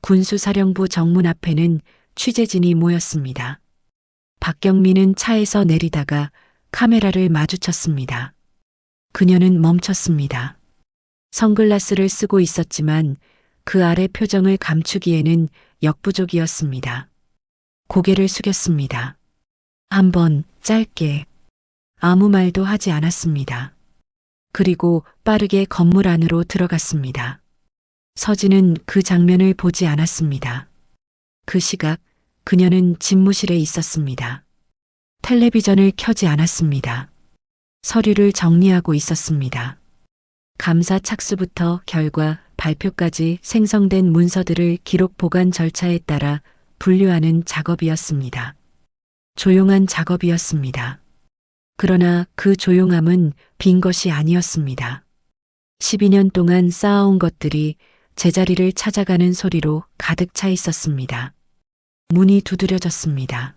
군수사령부 정문 앞에는 취재진이 모였습니다. 박경민은 차에서 내리다가 카메라를 마주쳤습니다. 그녀는 멈췄습니다. 선글라스를 쓰고 있었지만 그 아래 표정을 감추기에는 역부족이었습니다. 고개를 숙였습니다. 한번 짧게 아무 말도 하지 않았습니다. 그리고 빠르게 건물 안으로 들어갔습니다. 서진은 그 장면을 보지 않았습니다. 그 시각 그녀는 집무실에 있었습니다. 텔레비전을 켜지 않았습니다. 서류를 정리하고 있었습니다. 감사 착수부터 결과 발표까지 생성된 문서들을 기록 보관 절차에 따라 분류하는 작업이었습니다. 조용한 작업이었습니다. 그러나 그 조용함은 빈 것이 아니었습니다. 12년 동안 쌓아온 것들이 제자리를 찾아가는 소리로 가득 차 있었습니다. 문이 두드려졌습니다.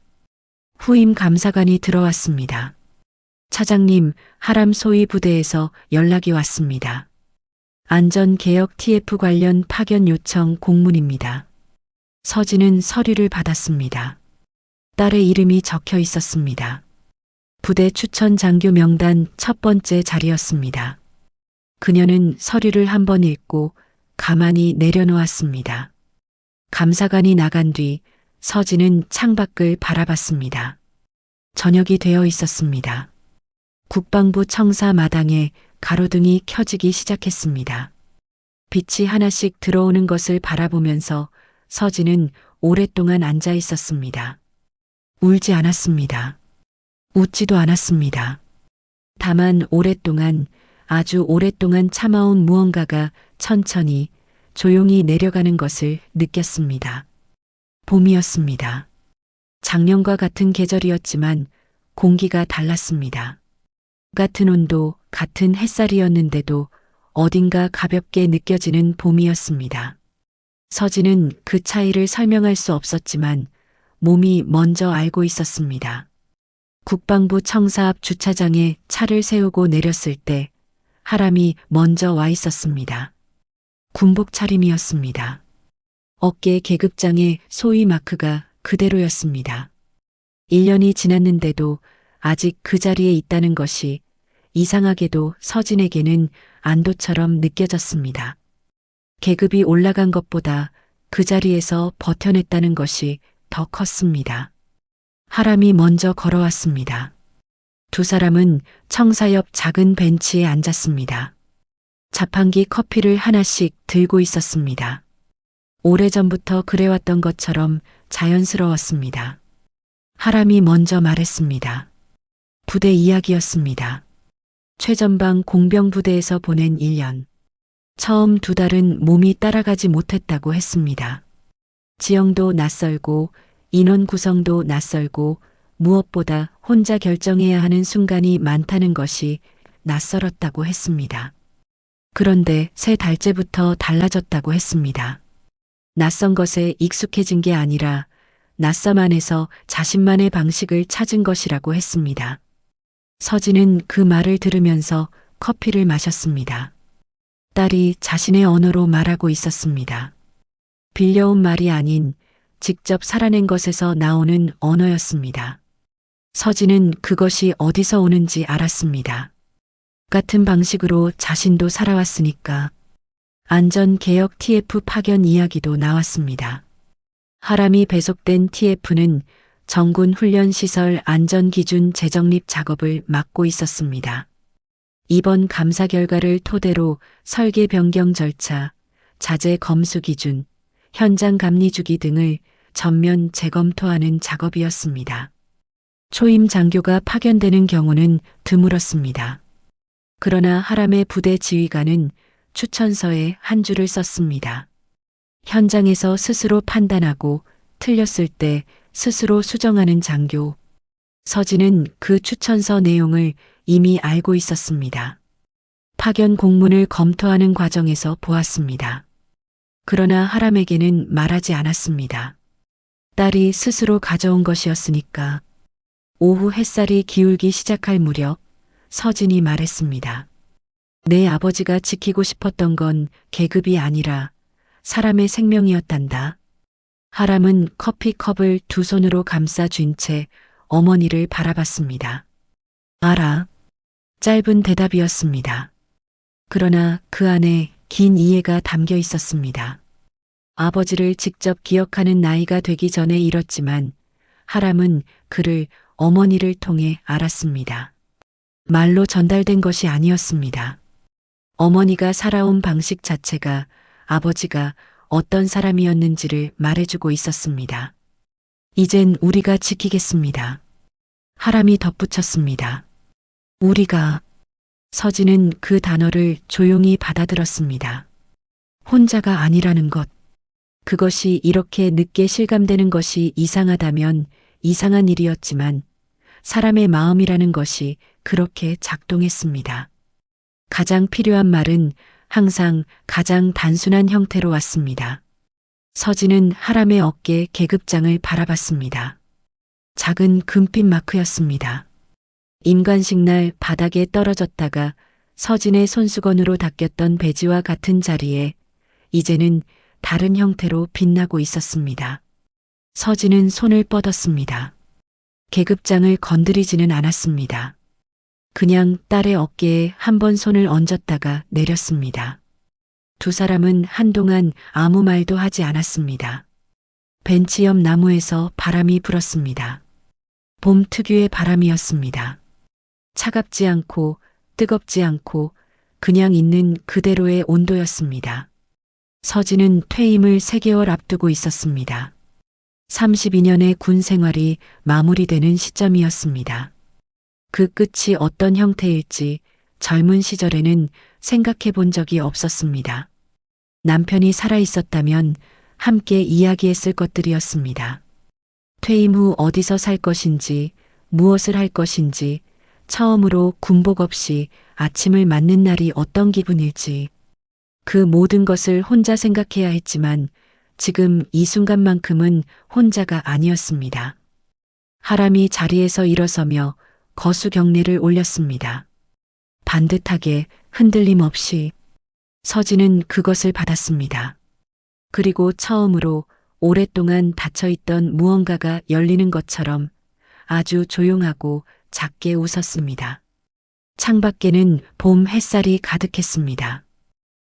후임 감사관이 들어왔습니다. 차장님, 하람 소위 부대에서 연락이 왔습니다. 안전개혁 TF 관련 파견 요청 공문입니다. 서진은 서류를 받았습니다. 딸의 이름이 적혀 있었습니다. 부대 추천 장교 명단 첫 번째 자리였습니다. 그녀는 서류를 한번 읽고 가만히 내려놓았습니다. 감사관이 나간 뒤 서진은 창밖을 바라봤습니다. 저녁이 되어 있었습니다. 국방부 청사 마당에 가로등이 켜지기 시작했습니다. 빛이 하나씩 들어오는 것을 바라보면서 서진은 오랫동안 앉아 있었습니다. 울지 않았습니다. 웃지도 않았습니다. 다만 오랫동안, 아주 오랫동안 참아온 무언가가 천천히 조용히 내려가는 것을 느꼈습니다. 봄이었습니다. 작년과 같은 계절이었지만 공기가 달랐습니다. 같은 온도, 같은 햇살이었는데도 어딘가 가볍게 느껴지는 봄이었습니다. 서진은 그 차이를 설명할 수 없었지만 몸이 먼저 알고 있었습니다. 국방부 청사 앞 주차장에 차를 세우고 내렸을 때 하람이 먼저 와 있었습니다. 군복 차림이었습니다. 어깨 계급장의 소위 마크가 그대로였습니다. 1년이 지났는데도 아직 그 자리에 있다는 것이 이상하게도 서진에게는 안도처럼 느껴졌습니다. 계급이 올라간 것보다 그 자리에서 버텨냈다는 것이 더 컸습니다. 하람이 먼저 걸어왔습니다. 두 사람은 청사 옆 작은 벤치에 앉았습니다. 자판기 커피를 하나씩 들고 있었습니다. 오래전부터 그래왔던 것처럼 자연스러웠습니다. 하람이 먼저 말했습니다. 부대 이야기였습니다. 최전방 공병부대에서 보낸 1년. 처음 2달은 몸이 따라가지 못했다고 했습니다. 지형도 낯설고 인원 구성도 낯설고 무엇보다 혼자 결정해야 하는 순간이 많다는 것이 낯설었다고 했습니다. 그런데 3달째부터 달라졌다고 했습니다. 낯선 것에 익숙해진 게 아니라 낯섦 안에서 자신만의 방식을 찾은 것이라고 했습니다. 서진은 그 말을 들으면서 커피를 마셨습니다. 딸이 자신의 언어로 말하고 있었습니다. 빌려온 말이 아닌 직접 살아낸 것에서 나오는 언어였습니다. 서진은 그것이 어디서 오는지 알았습니다. 같은 방식으로 자신도 살아왔으니까. 안전개혁 TF 파견 이야기도 나왔습니다. 하람이 배속된 TF는 정군 훈련시설 안전기준 재정립 작업을 맡고 있었습니다. 이번 감사 결과를 토대로 설계 변경 절차, 자재 검수 기준, 현장 감리 주기 등을 전면 재검토하는 작업이었습니다. 초임 장교가 파견되는 경우는 드물었습니다. 그러나 하람의 부대 지휘관은 추천서에 한 줄을 썼습니다. 현장에서 스스로 판단하고 틀렸을 때 스스로 수정하는 장교. 서진은 그 추천서 내용을 이미 알고 있었습니다. 파견 공문을 검토하는 과정에서 보았습니다. 그러나 하람에게는 말하지 않았습니다. 딸이 스스로 가져온 것이었으니까. 오후 햇살이 기울기 시작할 무렵 서진이 말했습니다. 내 아버지가 지키고 싶었던 건 계급이 아니라 사람의 생명이었단다. 하람은 커피컵을 두 손으로 감싸 쥔 채 어머니를 바라봤습니다. 알아. 짧은 대답이었습니다. 그러나 그 안에 긴 이해가 담겨 있었습니다. 아버지를 직접 기억하는 나이가 되기 전에 잃었지만 하람은 그를 어머니를 통해 알았습니다. 말로 전달된 것이 아니었습니다. 어머니가 살아온 방식 자체가 아버지가 어떤 사람이었는지를 말해주고 있었습니다. 이젠 우리가 지키겠습니다. 하람이 덧붙였습니다. 우리가. 서진은 그 단어를 조용히 받아들었습니다. 혼자가 아니라는 것. 그것이 이렇게 늦게 실감되는 것이 이상하다면 이상한 일이었지만 사람의 마음이라는 것이 그렇게 작동했습니다. 가장 필요한 말은 항상 가장 단순한 형태로 왔습니다. 서진은 하람의 어깨 계급장을 바라봤습니다. 작은 금빛 마크였습니다. 임관식 날 바닥에 떨어졌다가 서진의 손수건으로 닦였던 배지와 같은 자리에 이제는 다른 형태로 빛나고 있었습니다. 서진은 손을 뻗었습니다. 계급장을 건드리지는 않았습니다. 그냥 딸의 어깨에 한 번 손을 얹었다가 내렸습니다. 두 사람은 한동안 아무 말도 하지 않았습니다. 벤치 옆 나무에서 바람이 불었습니다. 봄 특유의 바람이었습니다. 차갑지 않고 뜨겁지 않고 그냥 있는 그대로의 온도였습니다. 서진은 퇴임을 3개월 앞두고 있었습니다. 32년의 군 생활이 마무리되는 시점이었습니다. 그 끝이 어떤 형태일지 젊은 시절에는 생각해 본 적이 없었습니다. 남편이 살아 있었다면 함께 이야기했을 것들이었습니다. 퇴임 후 어디서 살 것인지, 무엇을 할 것인지, 처음으로 군복 없이 아침을 맞는 날이 어떤 기분일지, 그 모든 것을 혼자 생각해야 했지만 지금 이 순간만큼은 혼자가 아니었습니다. 하람이 자리에서 일어서며 거수 경례를 올렸습니다. 반듯하게 흔들림 없이 서진은 그것을 받았습니다. 그리고 처음으로 오랫동안 닫혀있던 무언가가 열리는 것처럼 아주 조용하고 작게 웃었습니다. 창밖에는 봄 햇살이 가득했습니다.